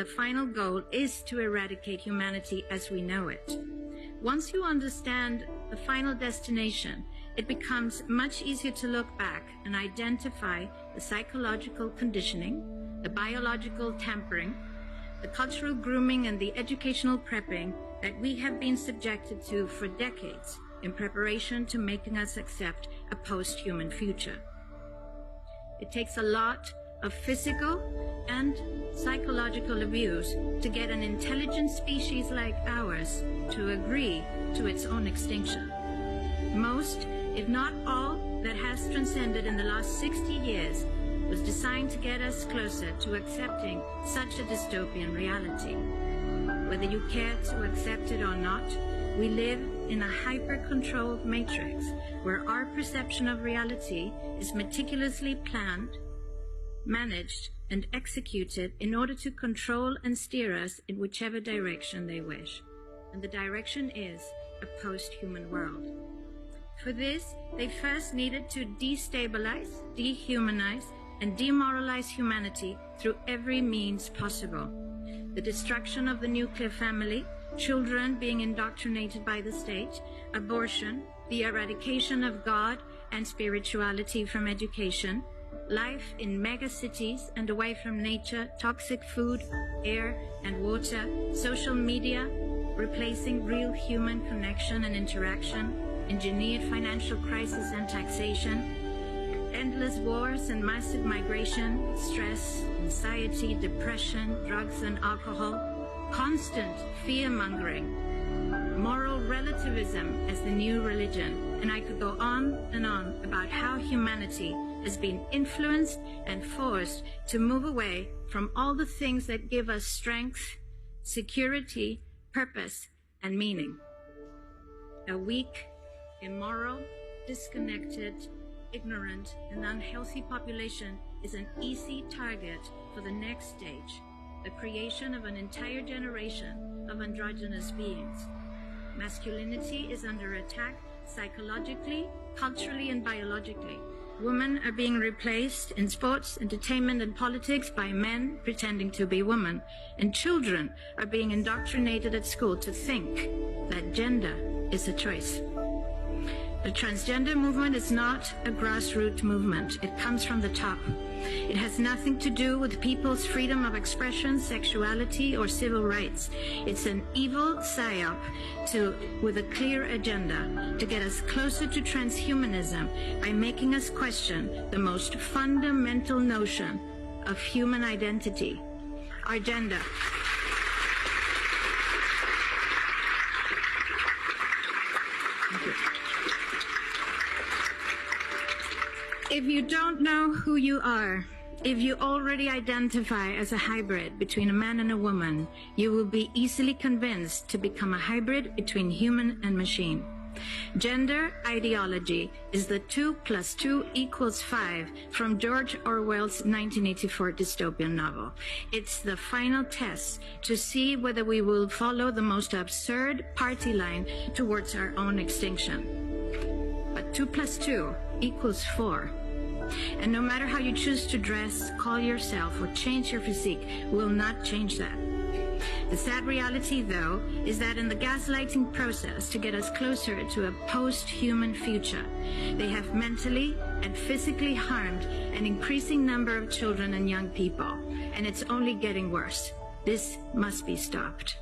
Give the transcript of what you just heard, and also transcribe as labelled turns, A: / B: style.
A: The final goal is to eradicate humanity as we know it. Once you understand the final destination, it becomes much easier to look back and identify the psychological conditioning, the biological tampering, the cultural grooming, and the educational prepping that we have been subjected to for decades in preparation to making us accept a post-human future. It takes a lot of physical and psychological abuse to get an intelligent species like ours to agree to its own extinction. Most, if not all, that has transcended in the last 60 years was designed to get us closer to accepting such a dystopian reality. Whether you care to accept it or not, we live in a hyper-controlled matrix where our perception of reality is meticulously planned, managed, and executed in order to control and steer us in whichever direction they wish. And the direction is a post-human world. For this, they first needed to destabilize, dehumanize, and demoralize humanity through every means possible. The destruction of the nuclear family, children being indoctrinated by the state, abortion, the eradication of God and spirituality from education, life in megacities and away from nature, toxic food, air and water, social media, replacing real human connection and interaction, engineered financial crisis and taxation, endless wars and massive migration, stress, anxiety, depression, drugs and alcohol, constant fear-mongering, moral relativism as the new religion, and I could go on and on about how humanity has been influenced and forced to move away from all the things that give us strength, security, purpose, and meaning. A weak, immoral, disconnected, ignorant, and unhealthy population is an easy target for the next stage, the creation of an entire generation of androgynous beings. Masculinity is under attack psychologically, culturally, and biologically. Women are being replaced in sports, entertainment, and politics by men pretending to be women. And children are being indoctrinated at school to think that gender is a choice. The transgender movement is not a grassroots movement. It comes from the top. It has nothing to do with people's freedom of expression, sexuality, or civil rights. It's an evil psyop with a clear agenda to get us closer to transhumanism by making us question the most fundamental notion of human identity, our gender. Thank you. If you don't know who you are, if you already identify as a hybrid between a man and a woman, you will be easily convinced to become a hybrid between human and machine. Gender ideology is the 2 + 2 = 5 from George Orwell's 1984 dystopian novel. It's the final test to see whether we will follow the most absurd party line towards our own extinction. But 2 + 2 = 4. And no matter how you choose to dress, call yourself, or change your physique, will not change that. The sad reality, though, is that in the gaslighting process to get us closer to a post-human future, they have mentally and physically harmed an increasing number of children and young people, and it's only getting worse. This must be stopped.